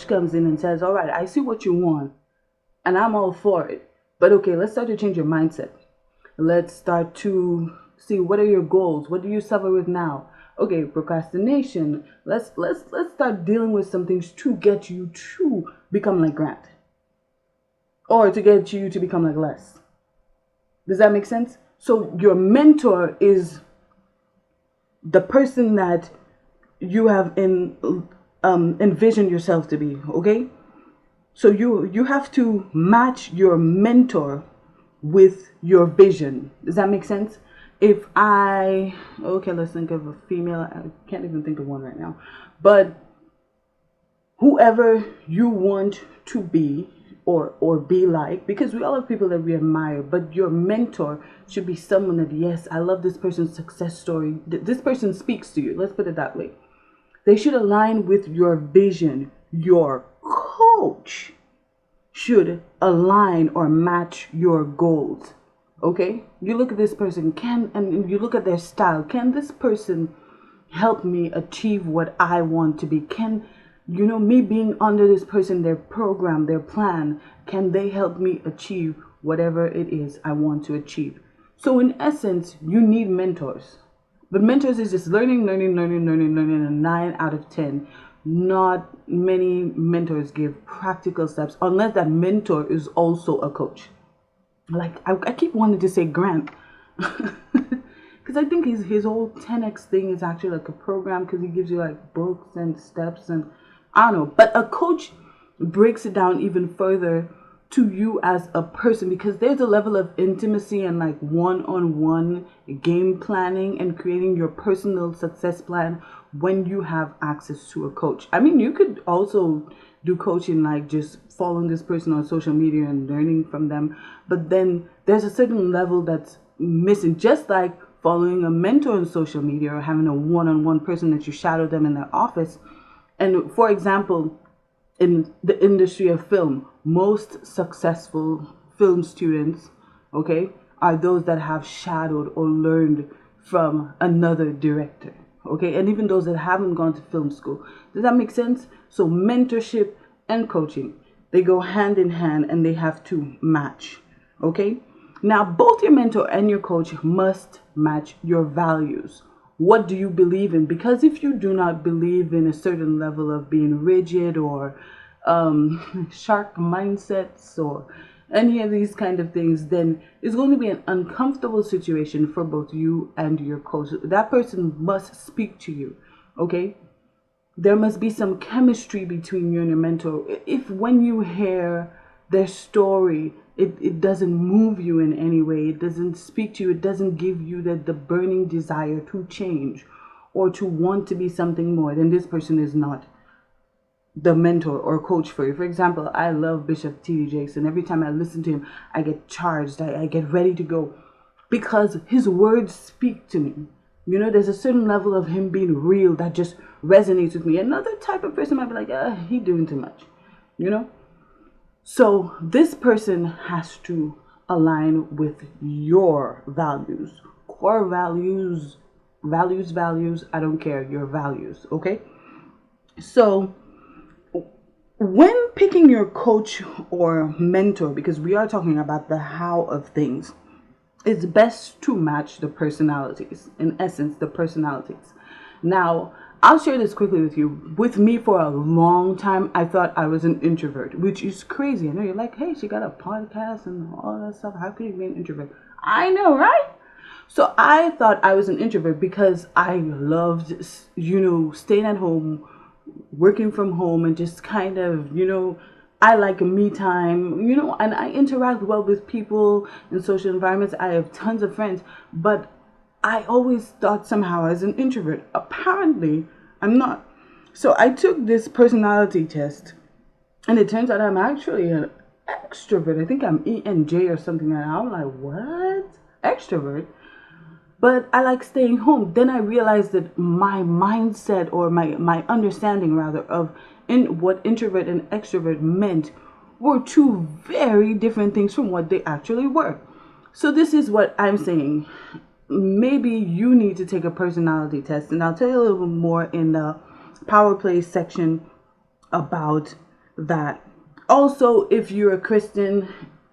comes in and says, all right, I see what you want and I'm all for it. But okay, let's start to change your mindset. Let's start to see, what are your goals? What do you suffer with now? Okay, procrastination. Let's start dealing with some things to get you to become like Grant, or to get you to become like Les. Does that make sense? So your mentor is the person that you have envisioned yourself to be. Okay, so you have to match your mentor with your vision. Does that make sense? If I, okay, let's think of a female. I can't even think of one right now. But whoever you want to be, or be like, because we all have people that we admire, but your mentor should be someone that, yes, I love this person's success story. This person speaks to you. Let's put it that way. They should align with your vision. Your coach should align or match your goals. Okay, you look at this person, and you look at their style. Can this person help me achieve what I want to be? Can, me being under this person, their program, their plan, can they help me achieve whatever it is I want to achieve? So in essence, you need mentors. But mentors is just learning, and 9 out of 10. Not many mentors give practical steps unless that mentor is also a coach. Like, I keep wanting to say Grant. Because I think his whole 10x thing is actually like a program, because he gives you like books and steps and I don't know. But a coach breaks it down even further to you as a person, because there's a level of intimacy and like one-on-one game planning and creating your personal success plan when you have access to a coach. I mean, you could also do coaching like just following this person on social media and learning from them, but then there's a certain level that's missing, just like following a mentor on social media or having a one-on-one person that you shadow them in their office. And for example, in the industry of film, most successful film students, okay, are those that have shadowed or learned from another director, okay, and even those that haven't gone to film school. Does that make sense? So mentorship and coaching, they go hand in hand and they have to match, okay? Now, both your mentor and your coach must match your values. What do you believe in? Because if you do not believe in a certain level of being rigid or shark mindsets or any of these kind of things, then it's going to be an uncomfortable situation for both you and your coach. That person must speak to you, okay? There must be some chemistry between you and your mentor. If when you hear their story, it doesn't move you in any way, it doesn't speak to you, it doesn't give you the burning desire to change or to want to be something more, then this person is not the mentor or coach for you. For example, I love Bishop T.D. Jakes, and every time I listen to him, I get charged, I get ready to go, because his words speak to me. There's a certain level of him being real that just resonates with me. Another type of person might be like, he doing too much, So this person has to align with your values, core values, values, I don't care, your values, okay? So when picking your coach or mentor, because we are talking about the how of things, it's best to match the personalities. In essence, the personalities. Now, I'll share this quickly with you. With me for a long time, I thought I was an introvert, which is crazy. I know you're like, hey, she got a podcast and all that stuff. How could you be an introvert? I know, right? So I thought I was an introvert because I loved, staying at home, working from home, and just kind of, I like me time, and I interact well with people in social environments. I have tons of friends, but I always thought somehow I was an introvert. Apparently, I'm not. So I took this personality test, and it turns out I'm actually an extrovert. I think I'm ENJ or something like that. I'm like, what? Extrovert? But I like staying home. Then I realized that my mindset, or my understanding rather, of what introvert and extrovert meant were two very different things from what they actually were. So this is what I'm saying. Maybe you need to take a personality test, and I'll tell you a little bit more in the Power Play section about that. Also, if you're a Christian,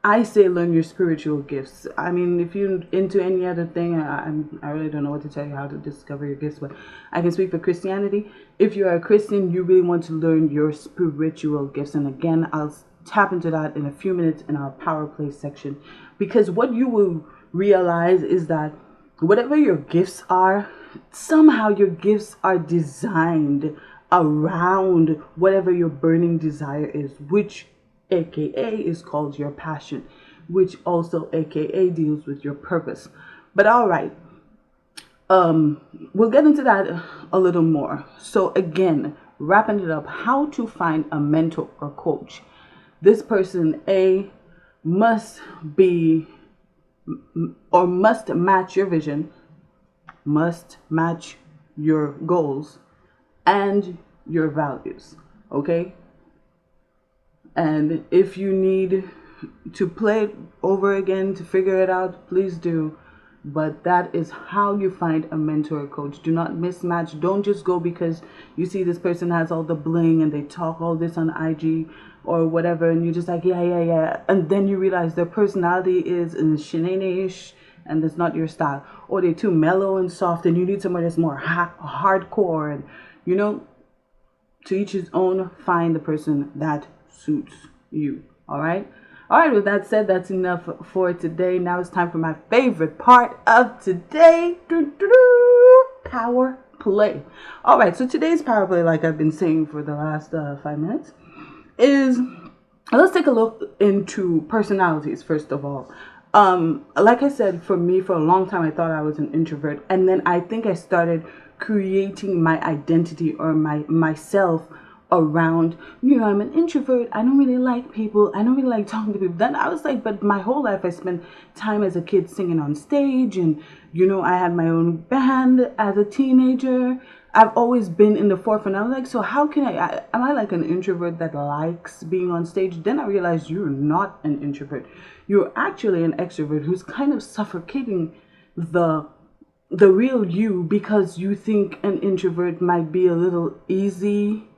I say learn your spiritual gifts. I mean, if you're into any other thing, I really don't know what to tell you how to discover your gifts, but I can speak for Christianity. If you're a Christian, you really want to learn your spiritual gifts. And again, I'll tap into that in a few minutes in our power play section, because what you will realize is that whatever your gifts are, somehow your gifts are designed around whatever your burning desire is, which aka is called your passion, which also aka deals with your purpose. But all right, we'll get into that a little more. So again, wrapping it up, how to find a mentor or coach. This person, A, must be or must match your vision, must match your goals and your values. Okay? And if you need to play it over again to figure it out, please do. But that is how you find a mentor or coach. Do not mismatch. Don't just go because you see this person has all the bling and they talk all this on IG or whatever, and you're just like, yeah. And then you realize their personality is shenanish and it's not your style. Or they're too mellow and soft and you need someone that's more hardcore. And, you know, to each his own, find the person that suits you. All right. With that said, that's enough for today. Now it's time for my favorite part of today. Power play. All right. So today's power play, like I've been saying for the last 5 minutes, is let's take a look into personalities first of all. Like I said, for me, for a long time, I thought I was an introvert, and then I think I started creating my identity or myself around, you know, I'm an introvert, I don't really like people, I don't really like talking to people. Then I was like, but my whole life I spent time as a kid singing on stage, and you know, I had my own band as a teenager. I've always been in the forefront. I was like, so how can am I like an introvert that likes being on stage? Then I realized you're not an introvert. You're actually an extrovert who's kind of suffocating the real you because you think an introvert might be a little easy.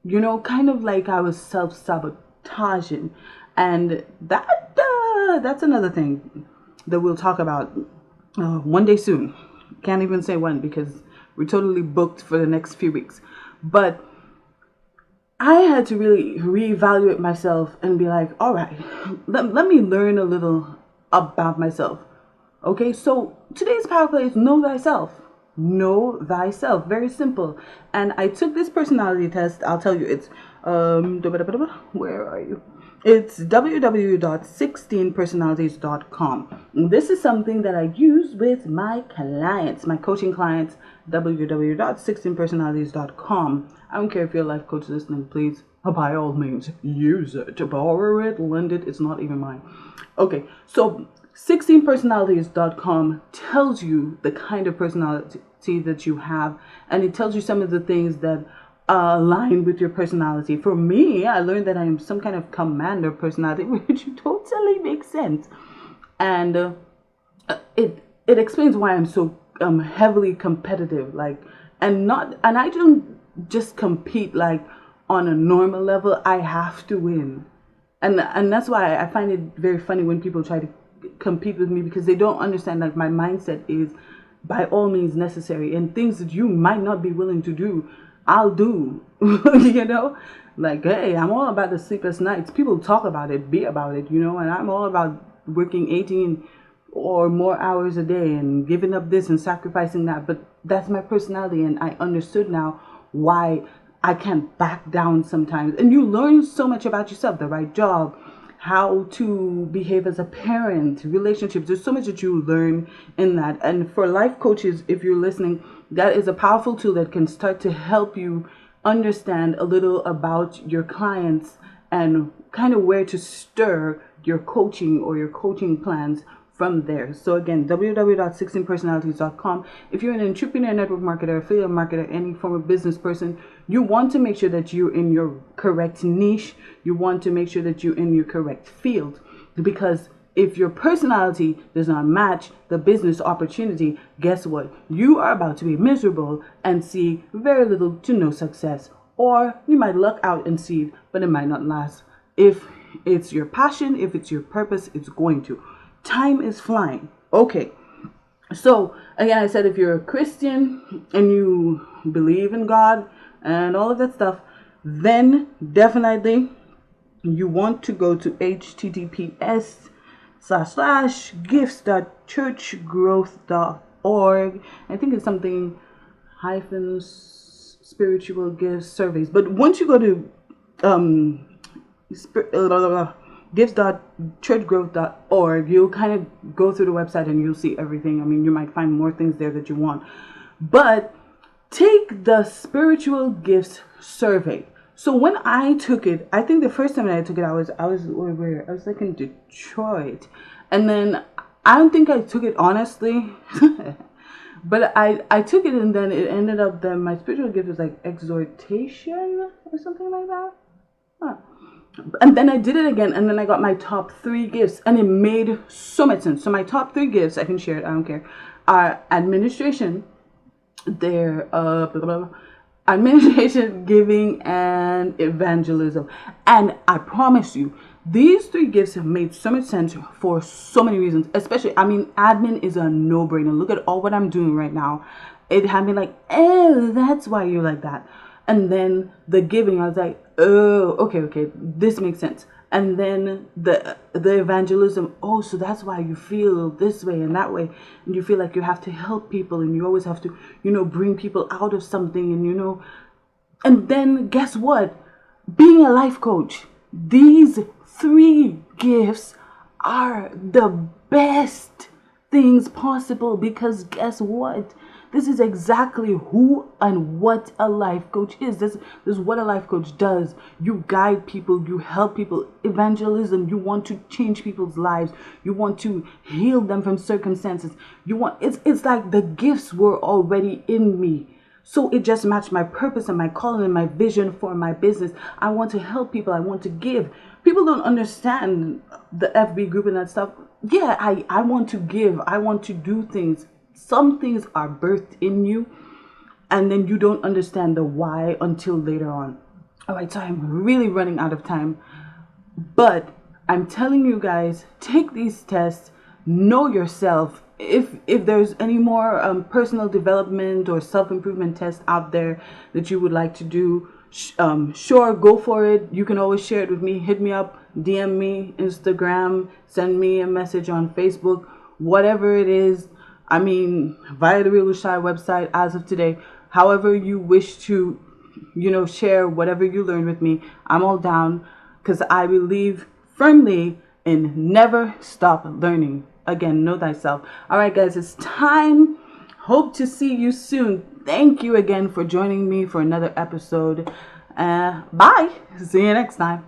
You know, kind of like I was self-sabotaging. And that's another thing that we'll talk about one day soon. Can't even say when because we're totally booked for the next few weeks. But I had to really reevaluate myself and be like, all right, let me learn a little about myself. Okay, so today's power play is know thyself. Know thyself. Very simple. And I took this personality test. I'll tell you, it's where are you? It's www.16personalities.com. This is something that I use with my clients, my coaching clients. www.16personalities.com. I don't care if you're a life coach listening, please, by all means, use it, borrow it, lend it. It's not even mine. Okay, so 16personalities.com tells you the kind of personality that you have, and it tells you some of the things that align with your personality. For me, I learned that I am some kind of commander personality, which totally makes sense, and it explains why I'm so heavily competitive, and I don't just compete like on a normal level. I have to win, and that's why I find it very funny when people try to compete with me, because they don't understand like my mindset is by all means necessary, and things that you might not be willing to do, I'll do. You know, like, hey, I'm all about the sleepless nights. People talk about it, be about it, you know, and I'm all about working 18 or more hours a day and giving up this and sacrificing that. But that's my personality, and I understood now why I can't back down sometimes. And you learn so much about yourself, the right job, how to behave as a parent, relationships. There's so much that you learn in that. And for life coaches, if you're listening, that is a powerful tool that can start to help you understand a little about your clients and kind of where to stir your coaching or your coaching plans from there. So again, www.16personalities.com. If you're an entrepreneur, network marketer, affiliate marketer, any form of business person, you want to make sure that you're in your correct niche. You want to make sure that you're in your correct field, because if your personality does not match the business opportunity, guess what? You are about to be miserable and see very little to no success. Or you might luck out and see but it might not last. If it's your passion, if it's your purpose, it's going to. Time is flying. Okay. So again, I said if you're a Christian and you believe in God and all of that stuff, then definitely you want to go to https://gifts.churchgrowth.org. I think it's something hyphen spiritual gifts surveys. But once you go to gifts.churchgrowth.org, you'll kind of go through the website and you'll see everything. I mean, you might find more things there that you want, but take the spiritual gifts survey. So when I took it, I think the first time that I took it, I was where? I was like in Detroit, and then I don't think I took it honestly, but I took it, and then it ended up that my spiritual gift was like exhortation or something like that. Huh. And then I did it again, and then I got my top 3 gifts, and it made so much sense. So my top 3 gifts, I can share it, I don't care, are administration, administration, giving, and evangelism. And I promise you, these 3 gifts have made so much sense for so many reasons. Especially, I mean, admin is a no-brainer. Look at all what I'm doing right now. It had me like, oh, that's why you're like that. And then the giving, I was like, oh, okay, this makes sense. And then the evangelism, oh, so that's why you feel this way and that way. And you feel like you have to help people, and you always have to, bring people out of something, and and then guess what? Being a life coach, these 3 gifts are the best things possible, because guess what? This is exactly who and what a life coach is. This is what a life coach does. You guide people, you help people. Evangelism, you want to change people's lives. You want to heal them from circumstances. It's like the gifts were already in me. So it just matched my purpose and my calling and my vision for my business. I want to help people. I want to give. People don't understand the FB group and that stuff. Yeah, I want to give. I want to do things. Some things are birthed in you, and then you don't understand the why until later on. All right, so I'm really running out of time, but I'm telling you guys, take these tests, know yourself. If there's any more personal development or self-improvement tests out there that you would like to do, sure, go for it. You can always share it with me. Hit me up, DM me, Instagram, send me a message on Facebook, whatever it is. I mean, via the Real Shy website as of today, however you wish to, share whatever you learned with me, I'm all down, because I believe firmly in never stop learning. Again, know thyself. All right, guys, it's time. Hope to see you soon. Thank you again for joining me for another episode. Bye. See you next time.